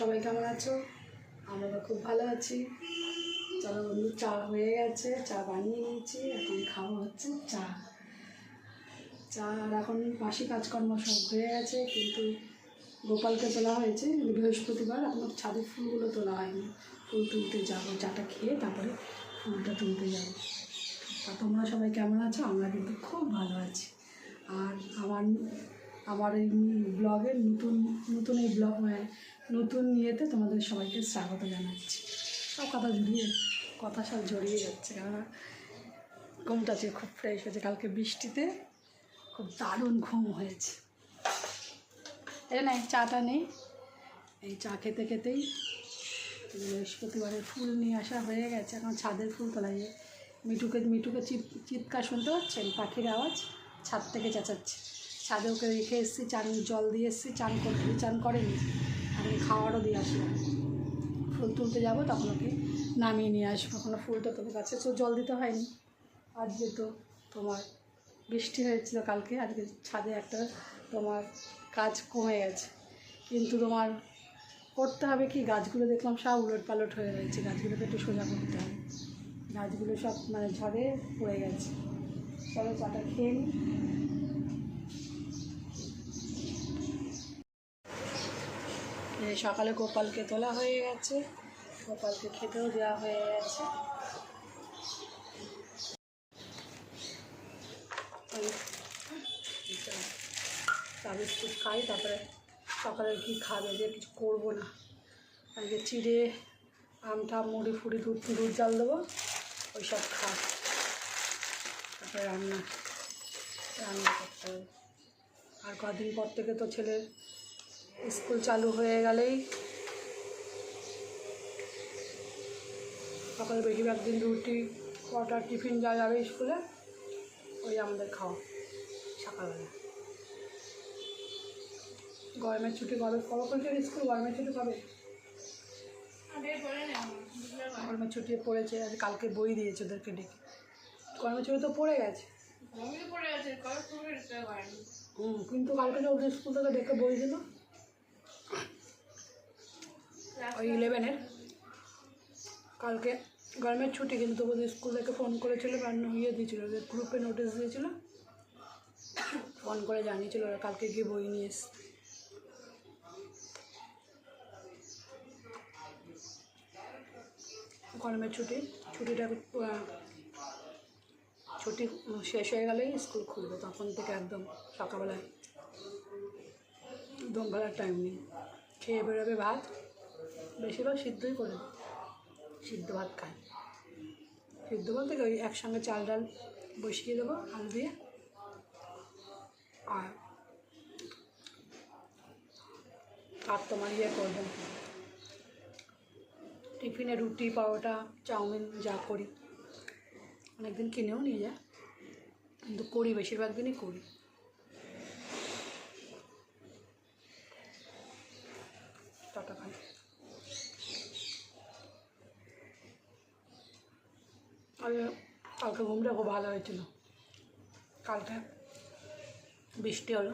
সবাই কেমন আছো? আমরা খুব ভালো আছি। চলো বন্ধু, চা হয়ে গেছে, চা বানিয়ে নিয়েছি, এখন খাওয়া হচ্ছে চা। আর এখন বাসি কাজকর্ম সব হয়ে গেছে, কিন্তু গোপালকে তোলা হয়েছে বৃহস্পতিবার, আপনার ছাদের ফুলগুলো তোলা হয়নি। ফুল তুলতে যাবো, চাটা খেয়ে তারপরে ফুলটা তুলতে যাবো। আর তোমরা সবাই কেমন আছো? আমরা কিন্তু খুব ভালো আছি। আর আমার এই ব্লগের নতুন এই ব্লগ নতুন ইয়েতে তোমাদের সবাইকে স্বাগত জানাচ্ছি। সব কথা সব জড়িয়ে যাচ্ছে, কেননা ঘুমটা যে খুব ফ্রেশ হয়েছে। কালকে বৃষ্টিতে খুব দারুণ ঘুম হয়েছে। নাই চাটা নেই, এই চা খেতে খেতেই বৃহস্পতিবারের ফুল নিয়ে আসা হয়ে গেছে। এখন ছাদের ফুল তোলা যায়। মিঠুকে চিৎকার শুনতে পাচ্ছেন, পাখির আওয়াজ, ছাদ থেকে চেঁচাচ্ছে। ছাদে ওকে রেখে এসেছি, জল দিয়ে এসেছি, চান করেনি, আমি খাওয়ারও দিয়ে আসলাম। ফুল তুলতে যাবো, তখন ওকে নামিয়ে নিয়ে আসবো। এখনো ফুলটা তোর কাছে তো জল দিতে হয়নি। আজকে তো তোমার বৃষ্টি হয়েছিল কালকে, আজকে ছাদে একটা তোমার কাজ কমে গেছে। কিন্তু তোমার করতে হবে কি, গাছগুলো দেখলাম সব উলটপালট হয়ে রয়েছে, গাছগুলোকে একটু সোজা করতে হবে। গাছগুলো সব ঝড়ে পড়ে গেছে। চলো চাটা খেয়ে নিই। সকালে গোপালকে তোলা হয়ে গেছে, গোপালকে খেতেও দেওয়া হয়ে গেছে। চা বিস্কুট খাই, তারপরে সকালে কি খাবে, যে কিছু করবো না। আজকে চিড়ে আমটা মুড়ি ফুড়ি দুধ জাল দেবো, ওই সব খাই। তারপরে রান্না করতে হবে। আর কদিন পর থেকে তো ছেলের স্কুল চালু হয়ে গেলেই সকালে বেশিরভাগ দিন রুটি কটা টিফিন যা যাবে স্কুলে, ওই আমাদের খাওয়া সকালবেলা। গরমের ছুটি কবে করছে স্কুল? গরমের ছুটি কবে? গরমের ছুটি পড়েছে, আজ কালকে বই দিয়েছে ওদেরকে ডেকে। গরমের ছুটি তো পড়ে গেছে। কিন্তু কালকে যে ওদের স্কুল থেকে ডেকে বই দিল, ওই 11-এর কালকে গরমের ছুটি, কিন্তু ওদের স্কুল থেকে ফোন করেছিল, দিয়েছিল, ওদের গ্রুপে নোটিশ দিয়েছিল, ফোন করে জানিয়েছিল ওরা কালকে গিয়ে বই নিয়ে এসে। গরমের ছুটিটা ছুটি শেষ হয়ে গেলেই স্কুল খুলবে, তখন থেকে একদম সকালবেলায় দম ফেলার টাইম নেই। খেয়ে বেরোবে ভাত, বেশিরভাগ সিদ্ধই করে, সিদ্ধ ভাত খায়। সিদ্ধ বলতে ওই একসঙ্গে চাল ডাল বসিয়ে দেবো আলু দিয়ে, আর তোমার করবো টিফিনে রুটি পরোটা চাউমিন যা করি, অনেকদিন কিনেও নিয়ে যায়, কিন্তু করি, বেশিরভাগ দিনই করি। টাটা খাই। কালকে ঘুমটা খুব ভালো হয়েছিল। কালকে বৃষ্টি হলো,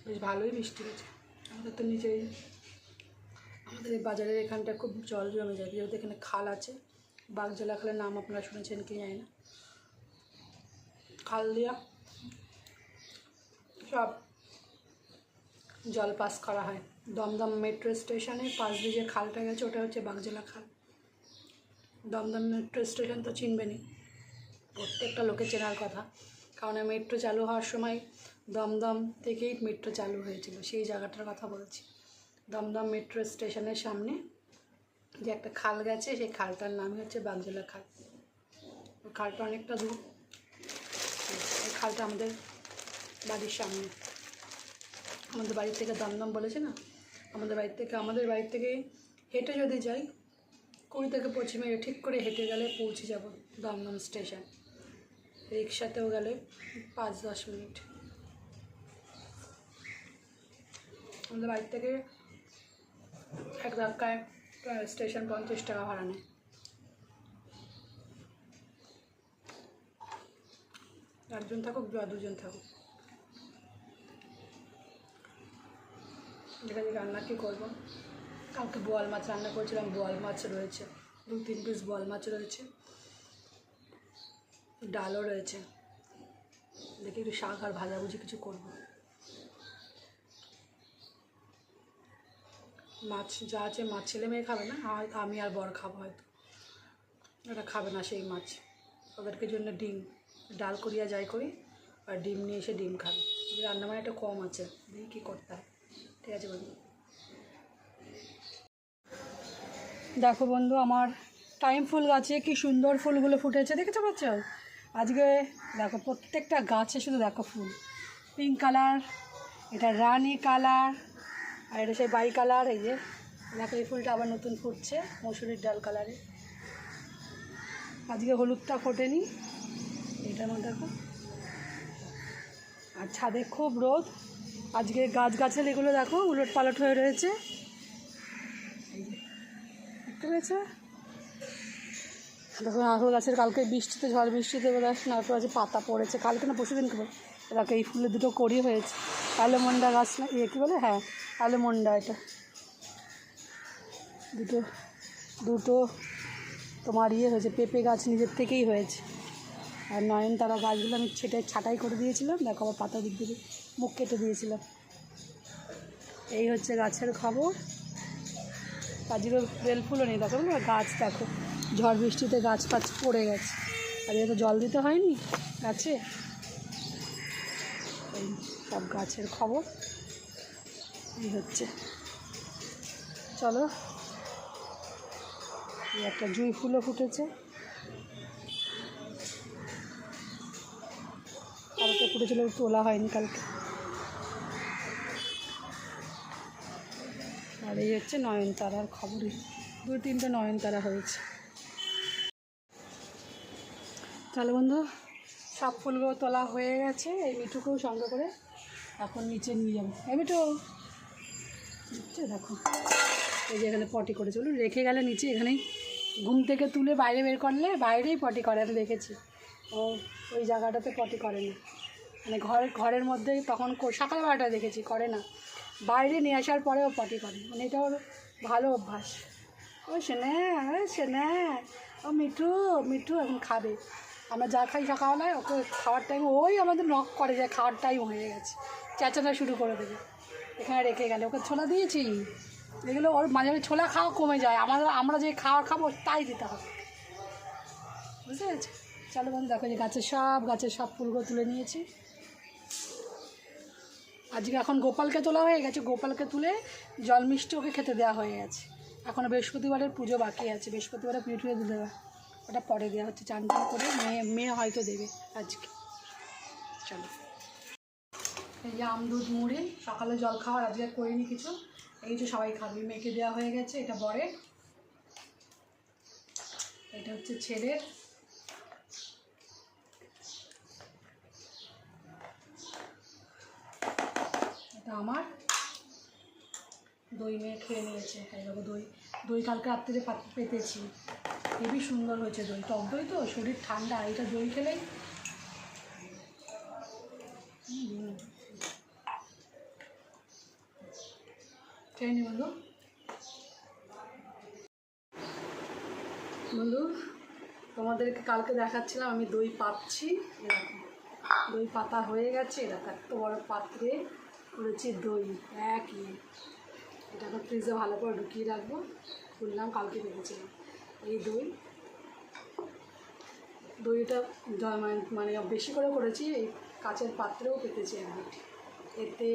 বেশ ভালোই বৃষ্টি হয়েছে। আমাদের তো নিচেই, আমাদের এই বাজারের এখানটা খুব জল জমে যায়, যেহেতু এখানে খাল আছে। বাগজলা খালের নাম আপনারা শুনেছেন কি জানি না। খাল দিয়া সব জল পাস করা হয়। দমদম মেট্রো স্টেশনে পাশ দিয়ে যে খালটা গেছে, ওটা হচ্ছে বাগজলা খাল। দমদম মেট্রো স্টেশন তো চিনবেনই, প্রত্যেকটা লোকে চেনার কথা, কারণ মেট্রো চালু হওয়ার সময় দমদম থেকেই মেট্রো চালু হয়েছিল, সেই জায়গাটার কথা বলছি। দমদম মেট্রো স্টেশনের সামনে যে একটা খাল গেছে, সেই খালটার নামই হচ্ছে বাগজলা খাল। ওই খালটা অনেকটা দূর, এই খালটা আমাদের বাড়ির সামনে। আমাদের বাড়ি থেকে দমদম বলেছে না, আমাদের বাড়ির থেকে হেঁটে যদি যাই 20 থেকে 25 মিনিট, ঠিক করে হেঁটে গেলে পৌঁছে যাব দমদম স্টেশন। রিক্সাতেও গেলে 5-10 মিনিট। আমাদের বাড়ি থেকে এক ধাক্কায় স্টেশন 50 টাকা ভাড়া নেয়। একজন থাকুক বা দুজন থাকুক। যেখানে রান্না কী করবো, কালকে বোয়াল মাছ রান্না করেছিলাম, বোয়াল মাছ রয়েছে, 2-3 পিস বোয়াল মাছ রয়েছে, ডালও রয়েছে। দেখি একটু শাক আর ভাজাভুজি কিছু করবো। মাছ যা আছে মাছ ছেলে মেয়ে খাবে না, আর আমি আর বর খাবো, হয়তো ওরা খাবে না সেই মাছ। ওদেরকে জন্য ডিম ডাল করিয়া যাই করি, আর ডিম নিয়ে এসে ডিম খাবে। রান্না মানে একটা কম আছে, দেখি কী করতে হয়। ঠিক আছে বন্ধু। দেখো বন্ধু, আমার টাইম ফুল গাছে কি সুন্দর ফুলগুলো ফুটেছে, দেখেছো পাচ্ছ? আজকে দেখো প্রত্যেকটা গাছে শুধু দেখো ফুল, পিঙ্ক কালার, এটা রানি কালার, আর এটা সেই বাই কালার। এই যে দেখো এই ফুলটা আবার নতুন ফুটছে, মসুরির ডাল কালারে। আজকে হলুদটা ফোটেনি, এটার মধ্যে দেখো। আর ছাদে খুব রোদ, আজকে গাছগাছালি এগুলো দেখো উলট পালট হয়ে রয়েছে, দেখতে পেয়েছো? দেখো নারকেল গাছের কালকে বৃষ্টিতে, ঝড় বৃষ্টিতে বোধহয় নারকেল গাছে পাতা পড়েছে, কালকে না পরশু দিনকে। দেখো এই ফুলে দুটো কড়ি হয়েছে, অ্যালোমন্ডা গাছ না, কী বলে, হ্যাঁ অ্যালোমন্ডা। এটা দুটো তোমার হয়েছে, পেঁপে গাছ নিজের থেকেই হয়েছে। আর নয়নতারা গাছগুলো আমি ছাঁটাই করে দিয়েছিলাম, দেখো আবার পাতা দিক দিয়ে মুখ কেটে দিয়েছিলাম। এই হচ্ছে গাছের খবর। আজকে বেলফুলও নেই, দেখো গাছ দেখো ঝড় বৃষ্টিতে গাছ ফাছ পড়ে গেছে, আর তো জল দিতে হয়নি গাছে। এই সব গাছের খবর এই হচ্ছে। চলো, একটা জুঁই ফুলও ফুটেছে, কালকে ফুটেছিল, তোলা হয়নি কালকে। আর এই হচ্ছে নয়নতারার খবরই, 2-3টে নয়নতারা হয়েছে। তাহলে বন্ধু সব ফুলগুলো তোলা হয়ে গেছে, এই মিঠুকেও সঙ্গে করে এখন নিচে নিয়ে যাবো। এই মিঠু নিচে দেখো, এই যে এখানে পটি করে চলুন, রেখে গেলে নিচে, এখানেই ঘুম থেকে তুলে বাইরে বের করলে বাইরেই পটি করে, আমি দেখেছি। ও ওই জায়গাটাতে পটি করে না, মানে ঘরের মধ্যেই, তখন সকাল 12টায় দেখেছি করে না, বাইরে নিয়ে আসার পরেও পটি করে, মানে এটা ওর ভালো অভ্যাস। ও সেনে ও মিঠু এখন খাবে। আমরা যা খাই সকালবেলায়, ওকে খাওয়ার টাইম ওই আমাদের নক করে যে খাওয়ার টাইম হয়ে গেছে, চেঁচানো শুরু করে দেবে। এখানে রেখে গেলে ওকে ছোলা দিয়েছি, এগুলো ওর মাঝে মাঝে ছোলা খাওয়া কমে যায়, আমরা যে খাওয়ার খাবো তাই দিতে হবে, বুঝতে পেরেছি? চলো বন্ধু, দেখো যে গাছের সব ফুলগুলো তুলে নিয়েছি। আজকে এখন গোপালকে তোলা হয়ে গেছে, গোপালকে তুলে জল মিষ্টি ওকে খেতে দেওয়া হয়ে গেছে। এখনও বৃহস্পতিবারের পুজো বাকি আছে, বৃহস্পতিবারে পুজো টুজো দিতে দেওয়া, ওটা পরে দেওয়া হচ্ছে, চান টান করে মেয়ে হয়তো দেবে আজকে। চলো, এই যে আম দুধ মুড়ি সকালে জল খাওয়ার আজকে করিনি কিছু, এই যে সবাই খাবে, মেয়েকে দেওয়া হয়ে গেছে, এটা বরের, এটা হচ্ছে ছেলের, এটা আমার। দই মেয়ে খেয়ে নিয়েছে, এইভাবে দই কালকে রাত্রে পেতেছি, হেবি সুন্দর হয়েছে দই, টক দই তো, শরীর ঠান্ডা, এটা দই খেলেই খেয়ে নি বন্ধু। তোমাদেরকে কালকে দেখাচ্ছিলাম আমি দই পাচ্ছি, এরকম দই পাতা হয়ে গেছে, এরকম এত বড় পাত্রে করেছি দই একই। এটা তো ফ্রিজে ভালো করে ঢুকিয়ে রাখবো, খুললাম কালকে রেখেছিলাম। এই দইটা মানে বেশি করে করেছি, এই কাচের পাত্রেও পেতেছি একদিন, এতে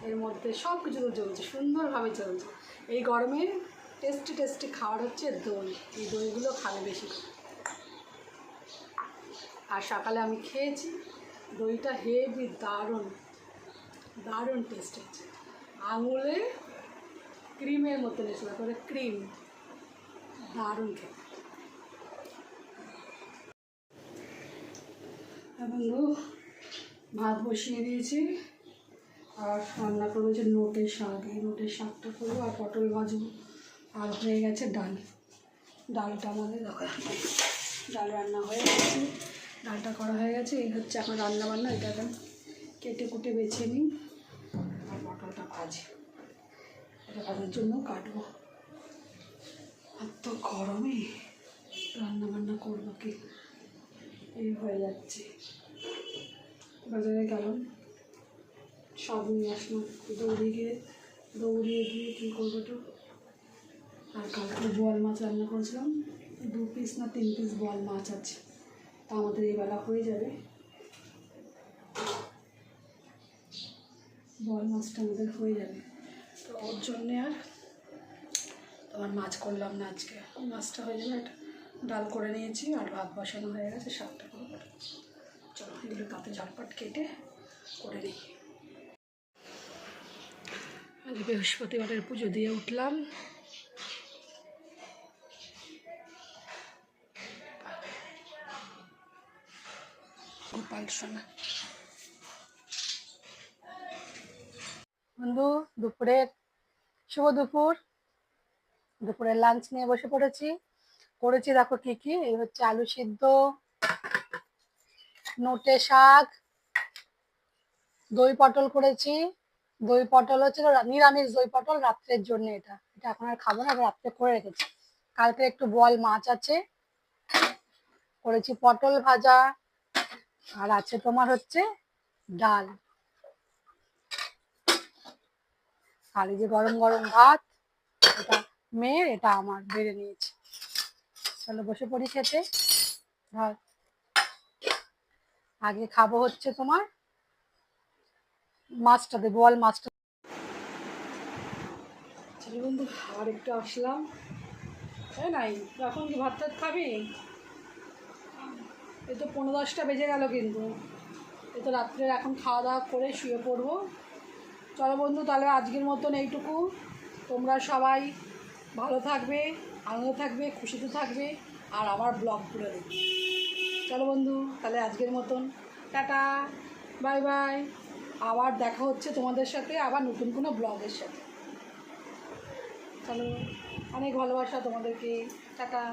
এর মধ্যে সব কিছু তো চলছে, সুন্দরভাবে চলছে। এই গরমে টেস্টি খাবার হচ্ছে দই, এই দইগুলো খাবে বেশি করে। আর সকালে আমি খেয়েছি, দইটা হেভি দারুণ টেস্ট হচ্ছে, আঙুলে ক্রিমের মতো এসে করে, ক্রিম দারুণ খেতে। বন্ধু ভাত বসিয়ে দিয়েছি, আর রান্না করবো যে নোটের শাক, এই নোটের শাকটা করবো, আর পটল ভাজবো, আর হয়ে গেছে ডালটা আমাদের দরকার, ডাল রান্না হয়ে গেছে, ডালটা করা হয়ে গেছে। এই হচ্ছে এখন রান্নাবান্না, এটা এখন কেটে কুটে বেছে নিই, আর পটলটা ভাজি, রাখার জন্য কাটবো। আর তো গরমে রান্না বান্না করবো কি, এই হয়ে যাচ্ছে। বাজারে গেলাম, সব নিয়ে আসলাম, দৌড়িয়ে গিয়ে কী করবো তো। আর কালকে বোয়াল মাছ রান্না করেছিলাম, 2 পিস না 3 পিস বোয়াল মাছ আছে, তা আমাদের এই বেলা হয়ে যাবে। বোয়াল মাছটা আমাদের হয়ে যাবে, তো ওর জন্যে আর তোমার মাছ করলাম না আজকে। মাছটা হয়ে যাবে, একটা ডাল করে নিয়েছি আর ভাত বসানো হয়ে গেছে, শাকটা করে করে। চলো এগুলো তাতে ঝটপট কেটে করে নিই। আজ বৃহস্পতিবারের পুজো দিয়ে উঠলাম। গোপাল সোনা বন্ধু, শুভ দুপুরের লাঞ্চ নিয়ে বসে পড়েছি। করেছি দেখো কি কি, এই হচ্ছে আলু সিদ্ধ, নোটে শাক, দই পটল করেছি। দই পটল হচ্ছে নিরামিষ দই পটল, রাত্রের জন্য। এটা এটা এখন আর খাবো না, রাত্রে করে রেখেছি। কালকে একটু বোয়াল মাছ আছে, করেছি পটল ভাজা, আর আছে তোমার হচ্ছে ডাল। আর এই যে গরম গরম ভাত, এটা মেয়ের, এটা আমার, বেড়ে নিয়েছি। চলো বসে পড়ি খেতে। ভাত আগে খাবো হচ্ছে তোমার মাছটা, দেবো বোয়াল মাছটা। চলো বন্ধু, আর একটু আসলাম। তাই নাই, এখন কি ভাত টাত খাবি? এই তো 9:10 বেজে গেল, কিন্তু এই তো রাত্রের এখন খাওয়া দাওয়া করে শুয়ে পড়বো। চলো বন্ধু, তাহলে আজকের মতন এইটুকু। তোমরা সবাই ভালো থাকবে, আনন্দ থাকবে, খুশিতে থাকবে, আর আমার ব্লগ করে দেবে। চলো বন্ধু, তাহলে আজকের মতন টাটা, বাই বাই। আবার দেখা হচ্ছে তোমাদের সাথে আবার নতুন কোনো ব্লগের সাথে। চলো, অনেক ভালোবাসা তোমাদেরকে, টাটা।